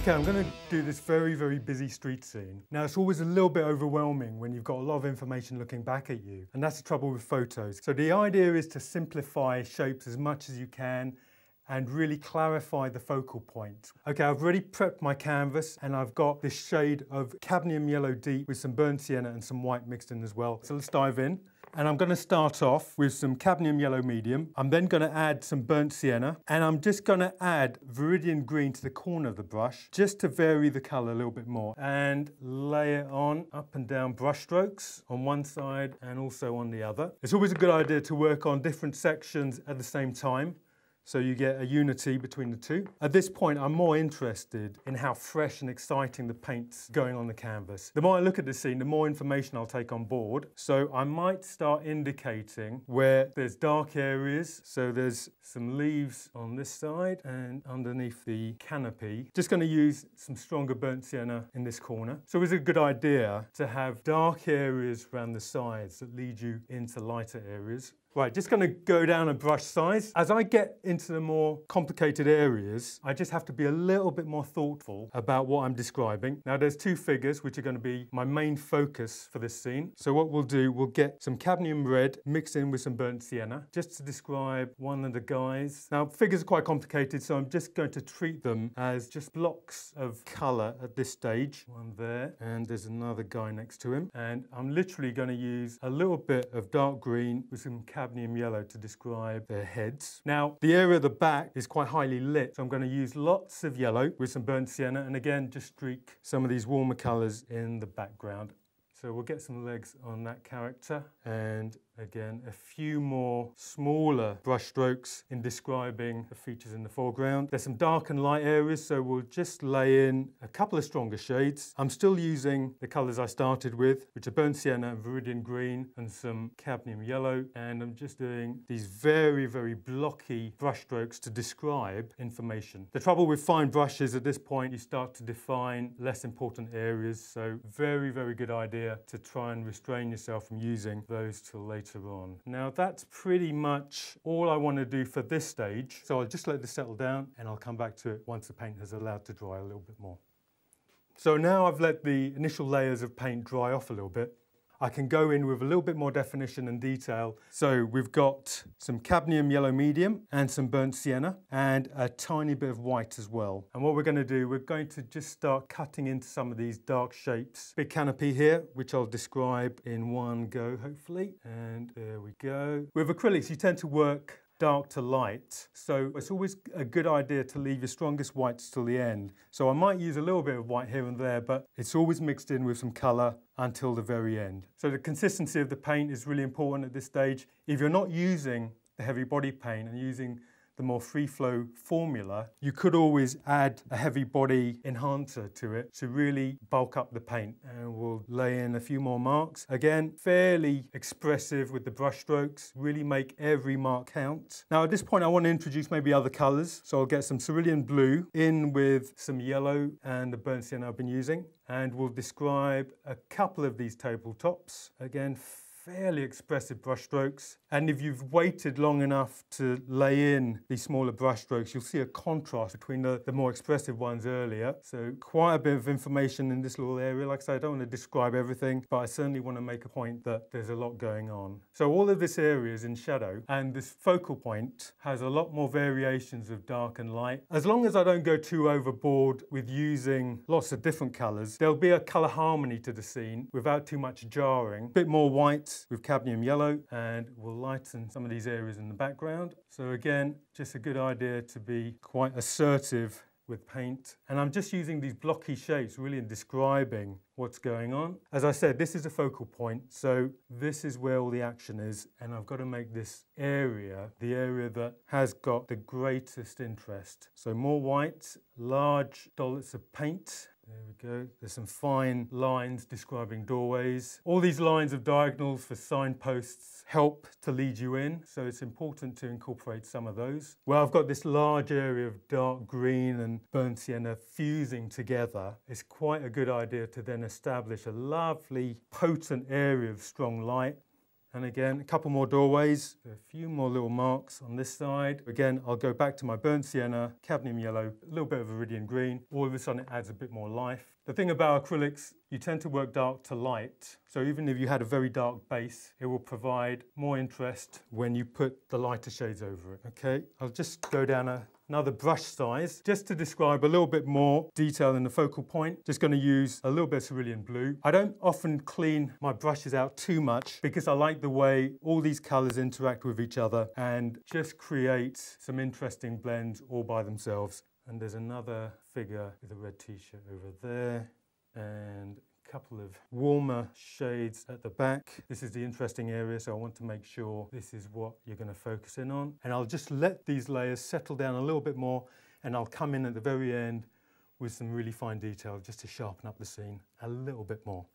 Okay, I'm going to do this very, very busy street scene. Now, it's always a little bit overwhelming when you've got a lot of information looking back at you, and that's the trouble with photos. So the idea is to simplify shapes as much as you can and really clarify the focal point. Okay, I've already prepped my canvas and I've got this shade of cadmium yellow deep with some burnt sienna and some white mixed in as well. So let's dive in. And I'm going to start off with some cadmium yellow medium. I'm then going to add some burnt sienna, and I'm just going to add viridian green to the corner of the brush just to vary the colour a little bit more, and lay it on up and down brush strokes on one side and also on the other. It's always a good idea to work on different sections at the same time, so you get a unity between the two. At this point, I'm more interested in how fresh and exciting the paint's going on the canvas. The more I look at the scene, the more information I'll take on board. So I might start indicating where there's dark areas. So there's some leaves on this side and underneath the canopy. Just gonna use some stronger burnt sienna in this corner. So it's a good idea to have dark areas around the sides that lead you into lighter areas. Right, just going to go down a brush size. As I get into the more complicated areas, I just have to be a little bit more thoughtful about what I'm describing. Now, there's two figures which are going to be my main focus for this scene. So what we'll do, we'll get some cadmium red mixed in with some burnt sienna, just to describe one of the guys. Now, figures are quite complicated, so I'm just going to treat them as just blocks of colour at this stage. One there, and there's another guy next to him. And I'm literally going to use a little bit of dark green with some cadmium yellow to describe their heads. Now, the area of the back is quite highly lit, so I'm going to use lots of yellow with some burnt sienna, and again, just streak some of these warmer colours in the background. So we'll get some legs on that character, and again, a few more smaller brush strokes in describing the features in the foreground. There's some dark and light areas, so we'll just lay in a couple of stronger shades. I'm still using the colours I started with, which are burnt sienna, viridian green, and some cadmium yellow. And I'm just doing these very, very blocky brush strokes to describe information. The trouble with fine brushes at this point, you start to define less important areas. So very, very good idea to try and restrain yourself from using those till later on. Now, that's pretty much all I want to do for this stage. So I'll just let this settle down and I'll come back to it once the paint has allowed to dry a little bit more. So now I've let the initial layers of paint dry off a little bit, I can go in with a little bit more definition and detail. So we've got some cadmium yellow medium and some burnt sienna and a tiny bit of white as well. And what we're going to do, we're going to just start cutting into some of these dark shapes. Big canopy here, which I'll describe in one go, hopefully. And there we go. With acrylics, you tend to work dark to light, so it's always a good idea to leave your strongest whites till the end. So I might use a little bit of white here and there, but it's always mixed in with some colour until the very end. So the consistency of the paint is really important at this stage. If you're not using the heavy body paint and using the more free flow formula, you could always add a heavy body enhancer to it to really bulk up the paint. And we'll lay in a few more marks. Again, fairly expressive with the brush strokes, really make every mark count. Now at this point I want to introduce maybe other colours. So I'll get some cerulean blue in with some yellow and the burnt sienna I've been using. And we'll describe a couple of these tabletops. Again, fairly expressive brush strokes. And if you've waited long enough to lay in these smaller brush strokes, you'll see a contrast between the more expressive ones earlier. So quite a bit of information in this little area. Like I say, I don't want to describe everything, but I certainly want to make a point that there's a lot going on. So all of this area is in shadow, and this focal point has a lot more variations of dark and light. As long as I don't go too overboard with using lots of different colours, there'll be a colour harmony to the scene without too much jarring. A bit more white with cadmium yellow, and we'll lighten some of these areas in the background. So again, just a good idea to be quite assertive with paint. And I'm just using these blocky shapes really in describing what's going on. As I said, this is a focal point, so this is where all the action is, and I've got to make this area the area that has got the greatest interest. So more white, large dollars of paint. There we go. There's some fine lines describing doorways. All these lines of diagonals for signposts help to lead you in, so it's important to incorporate some of those. Well, I've got this large area of dark green and burnt sienna fusing together. It's quite a good idea to then establish a lovely, potent area of strong light. And again, a couple more doorways, a few more little marks on this side. Again, I'll go back to my burnt sienna, cadmium yellow, a little bit of iridium green. All of a sudden it adds a bit more life. The thing about acrylics, you tend to work dark to light. So even if you had a very dark base, it will provide more interest when you put the lighter shades over it. Okay, I'll just go down another brush size, just to describe a little bit more detail in the focal point. Just going to use a little bit of cerulean blue. I don't often clean my brushes out too much because I like the way all these colours interact with each other and just create some interesting blends all by themselves. And there's another figure with a red t-shirt over there and a couple of warmer shades at the back. This is the interesting area, so I want to make sure this is what you're going to focus in on. And I'll just let these layers settle down a little bit more, and I'll come in at the very end with some really fine detail just to sharpen up the scene a little bit more.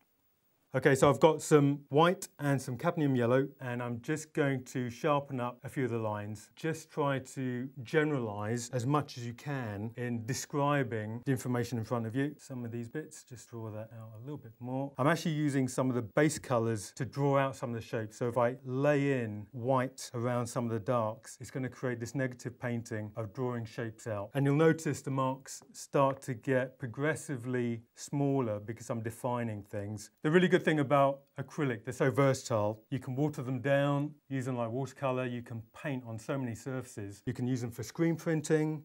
Okay, so I've got some white and some cadmium yellow, and I'm just going to sharpen up a few of the lines. Just try to generalize as much as you can in describing the information in front of you. Some of these bits, just draw that out a little bit more. I'm actually using some of the base colors to draw out some of the shapes. So if I lay in white around some of the darks, it's going to create this negative painting of drawing shapes out. And you'll notice the marks start to get progressively smaller because I'm defining things. The really good thing about acrylic, they're so versatile. You can water them down, use them like watercolor. You can paint on so many surfaces. You can use them for screen printing.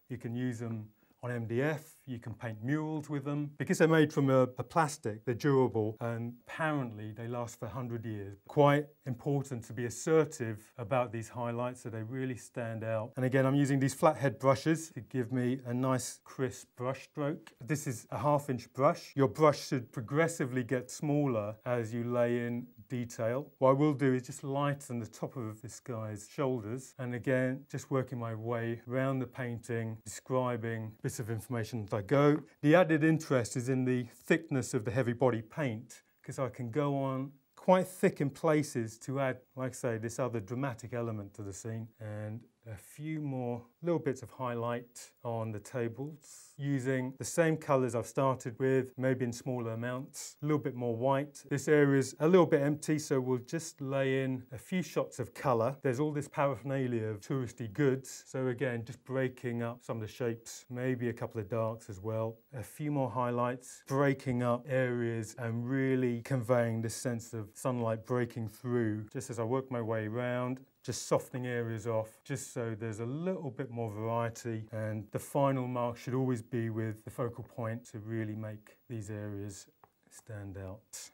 You can use them on MDF. You can paint murals with them. Because they're made from a plastic, they're durable, and apparently they last for 100 years. Quite important to be assertive about these highlights so they really stand out. And again, I'm using these flathead brushes to give me a nice crisp brush stroke. This is a 1/2 inch brush. Your brush should progressively get smaller as you lay in detail. What I will do is just lighten the top of this guy's shoulders, and again, just working my way around the painting, describing bits of information as I go. The added interest is in the thickness of the heavy body paint, because I can go on quite thick in places to add, like I say, this other dramatic element to the scene. And a few more little bits of highlight on the tables using the same colours I've started with, maybe in smaller amounts, a little bit more white. This area's a little bit empty, so we'll just lay in a few shots of colour. There's all this paraphernalia of touristy goods, so again, just breaking up some of the shapes, maybe a couple of darks as well. A few more highlights, breaking up areas and really conveying this sense of sunlight breaking through just as I work my way around. Just softening areas off, just so there's a little bit more variety, and the final mark should always be with the focal point to really make these areas stand out.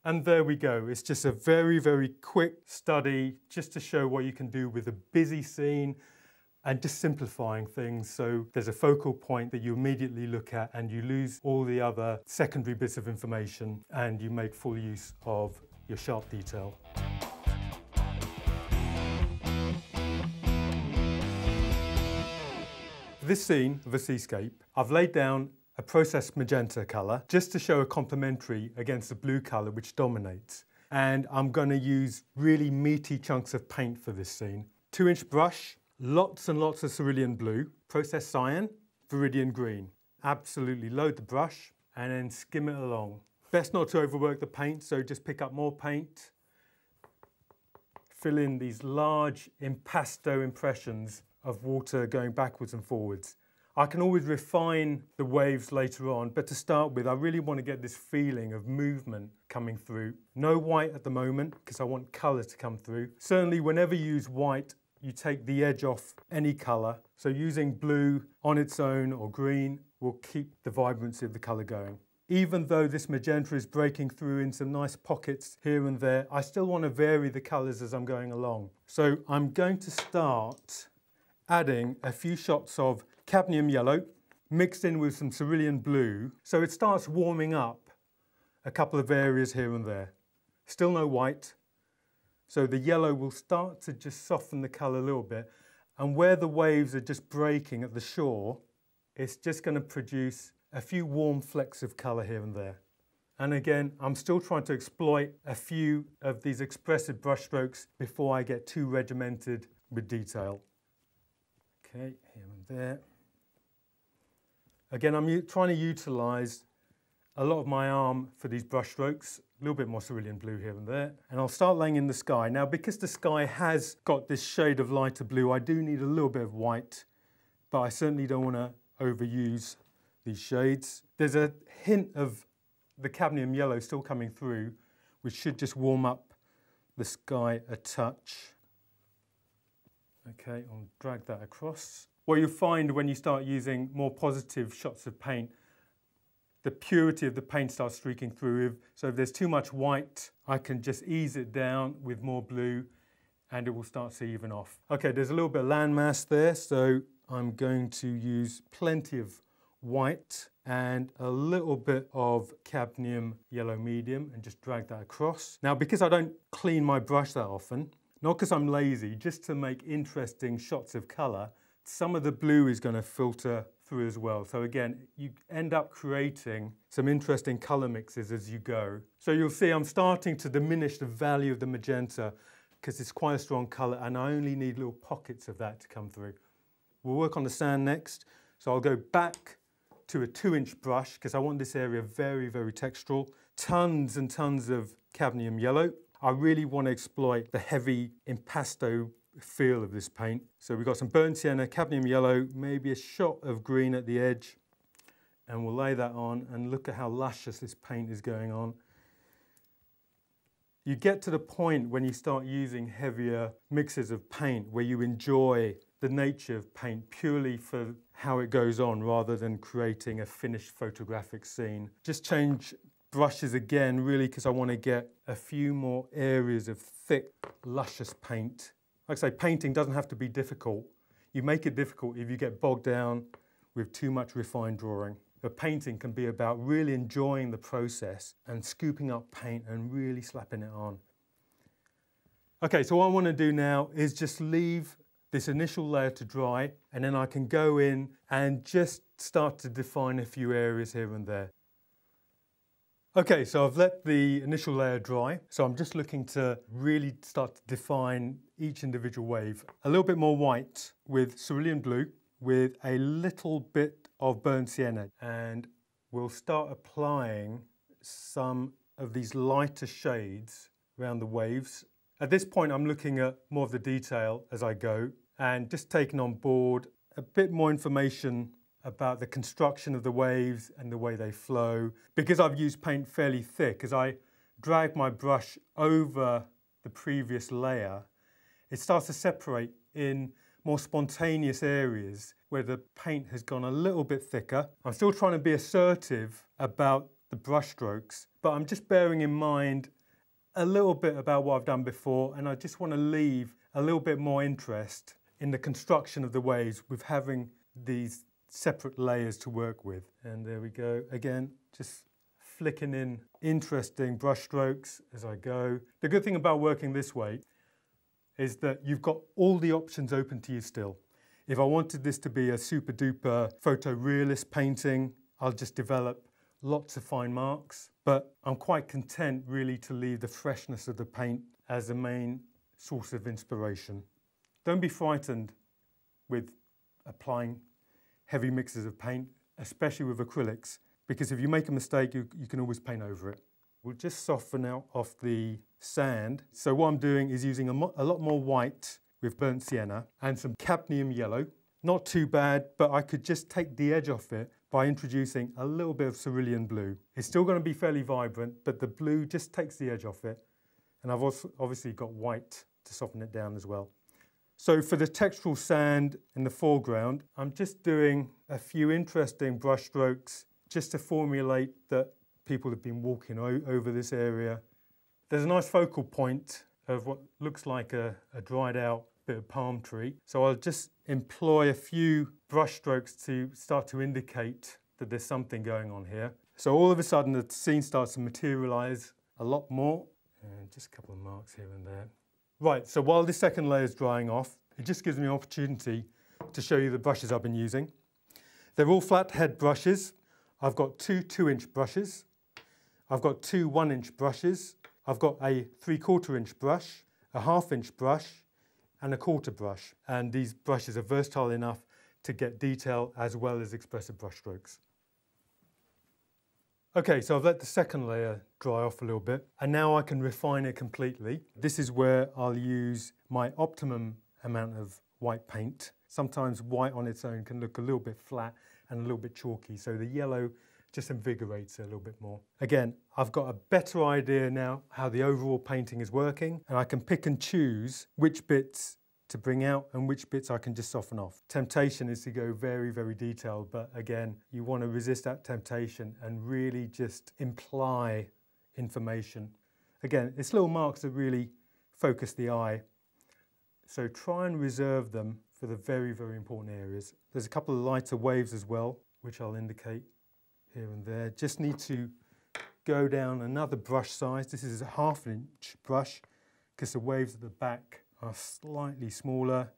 And there we go. It's just a very, very quick study just to show what you can do with a busy scene and just simplifying things so there's a focal point that you immediately look at and you lose all the other secondary bits of information and you make full use of your sharp detail. For this scene of a seascape, I've laid down a processed magenta colour just to show a complementary against the blue colour which dominates. And I'm going to use really meaty chunks of paint for this scene. 2-inch brush, lots and lots of cerulean blue, processed cyan, viridian green. Absolutely load the brush and then skim it along. Best not to overwork the paint, so just pick up more paint. Fill in these large impasto impressions of water going backwards and forwards. I can always refine the waves later on, but to start with, I really want to get this feeling of movement coming through. No white at the moment, because I want colour to come through. Certainly, whenever you use white, you take the edge off any colour. So using blue on its own or green will keep the vibrancy of the colour going. Even though this magenta is breaking through in some nice pockets here and there, I still want to vary the colours as I'm going along. So I'm going to start adding a few shots of cadmium yellow mixed in with some cerulean blue, so it starts warming up a couple of areas here and there. Still no white, so the yellow will start to just soften the colour a little bit, and where the waves are just breaking at the shore, it's just going to produce a few warm flecks of colour here and there. And again, I'm still trying to exploit a few of these expressive brushstrokes before I get too regimented with detail. Okay, here and there. Again, I'm trying to utilise a lot of my arm for these brush strokes. A little bit more cerulean blue here and there. And I'll start laying in the sky. Now, because the sky has got this shade of lighter blue, I do need a little bit of white, but I certainly don't want to overuse these shades. There's a hint of the cadmium yellow still coming through, which should just warm up the sky a touch. Okay, I'll drag that across. What you'll find when you start using more positive shots of paint, the purity of the paint starts streaking through. So if there's too much white, I can just ease it down with more blue and it will start to even off. Okay, there's a little bit of landmass there, so I'm going to use plenty of white and a little bit of cadmium yellow medium and just drag that across. Now, because I don't clean my brush that often, not because I'm lazy, just to make interesting shots of colour, some of the blue is going to filter through as well. So again, you end up creating some interesting colour mixes as you go. So you'll see I'm starting to diminish the value of the magenta because it's quite a strong colour and I only need little pockets of that to come through. We'll work on the sand next. So I'll go back to a 2-inch brush because I want this area very, very textural. Tons and tons of cadmium yellow. I really want to exploit the heavy impasto feel of this paint. So we've got some burnt sienna, cadmium yellow, maybe a shot of green at the edge, and we'll lay that on and look at how luscious this paint is going on. You get to the point when you start using heavier mixes of paint where you enjoy the nature of paint purely for how it goes on rather than creating a finished photographic scene. Just change brushes again, really, because I want to get a few more areas of thick, luscious paint. Like I say, painting doesn't have to be difficult. You make it difficult if you get bogged down with too much refined drawing. But painting can be about really enjoying the process and scooping up paint and really slapping it on. Okay, so what I want to do now is just leave this initial layer to dry, and then I can go in and just start to define a few areas here and there. Okay, so I've let the initial layer dry, so I'm just looking to really start to define each individual wave. A little bit more white with cerulean blue, with a little bit of burnt sienna, and we'll start applying some of these lighter shades around the waves. At this point, I'm looking at more of the detail as I go, and just taking on board a bit more information about the construction of the waves and the way they flow. Because I've used paint fairly thick, as I drag my brush over the previous layer, it starts to separate in more spontaneous areas where the paint has gone a little bit thicker. I'm still trying to be assertive about the brush strokes, but I'm just bearing in mind a little bit about what I've done before, and I just want to leave a little bit more interest in the construction of the waves with having these separate layers to work with. And there we go. Again, just flicking in interesting brush strokes as I go. The good thing about working this way is that you've got all the options open to you still. If I wanted this to be a super duper photorealist painting, I'll just develop lots of fine marks, but I'm quite content really to leave the freshness of the paint as the main source of inspiration. Don't be frightened with applying heavy mixes of paint, especially with acrylics, because if you make a mistake, you can always paint over it. We'll just soften out off the sand. So what I'm doing is using a lot more white with burnt sienna and some cadmium yellow. Not too bad, but I could just take the edge off it by introducing a little bit of cerulean blue. It's still going to be fairly vibrant, but the blue just takes the edge off it. And I've also obviously got white to soften it down as well. So for the textural sand in the foreground, I'm just doing a few interesting brush strokes just to formulate that people have been walking over this area. There's a nice focal point of what looks like a dried out bit of palm tree. So I'll just employ a few brush strokes to start to indicate that there's something going on here. So all of a sudden the scene starts to materialize a lot more. And just a couple of marks here and there. Right, so while this second layer is drying off, it just gives me an opportunity to show you the brushes I've been using. They're all flat head brushes. I've got two 2-inch brushes. I've got two 1-inch brushes. I've got a 3/4 inch brush, a 1/2 inch brush, and a 1/4 brush. And these brushes are versatile enough to get detail as well as expressive brush strokes. Okay, so I've let the second layer dry off a little bit, and now I can refine it completely. This is where I'll use my optimum amount of white paint. Sometimes white on its own can look a little bit flat and a little bit chalky, so the yellow just invigorates it a little bit more. Again, I've got a better idea now how the overall painting is working, and I can pick and choose which bits to bring out and which bits I can just soften off. Temptation is to go very, very detailed, but again, you want to resist that temptation and really just imply information. Again, it's little marks that really focus the eye, so try and reserve them for the very, very important areas. There's a couple of lighter waves as well, which I'll indicate here and there. Just need to go down another brush size. This is a 1/2 inch brush because the waves at the back are slightly smaller,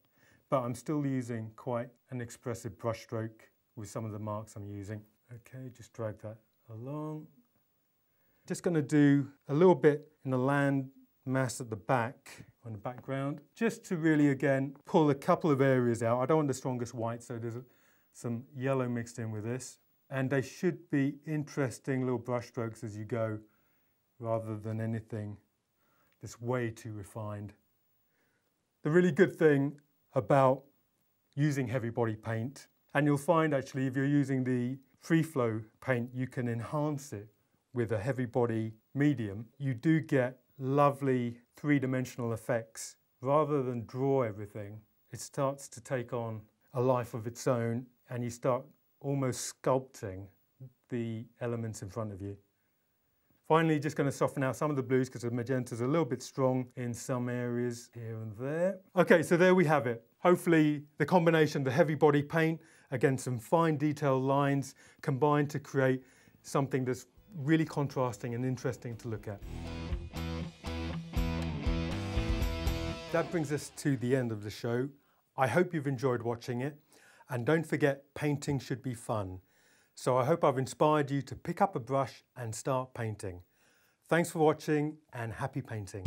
but I'm still using quite an expressive brush stroke with some of the marks I'm using. Okay, just drag that along. Just going to do a little bit in the land mass at the back on the background, just to really, again, pull a couple of areas out. I don't want the strongest white, so there's some yellow mixed in with this. And they should be interesting little brush strokes as you go, rather than anything that's way too refined. The really good thing about using heavy body paint, and you'll find actually if you're using the free flow paint, you can enhance it with a heavy body medium. You do get lovely three-dimensional effects. Rather than draw everything, it starts to take on a life of its own, and you start almost sculpting the elements in front of you. Finally, just going to soften out some of the blues because the magenta's a little bit strong in some areas here and there. Okay, so there we have it. Hopefully the combination of the heavy body paint against some fine detailed lines combined to create something that's really contrasting and interesting to look at. That brings us to the end of the show. I hope you've enjoyed watching it. And don't forget, painting should be fun. So I hope I've inspired you to pick up a brush and start painting. Thanks for watching and happy painting.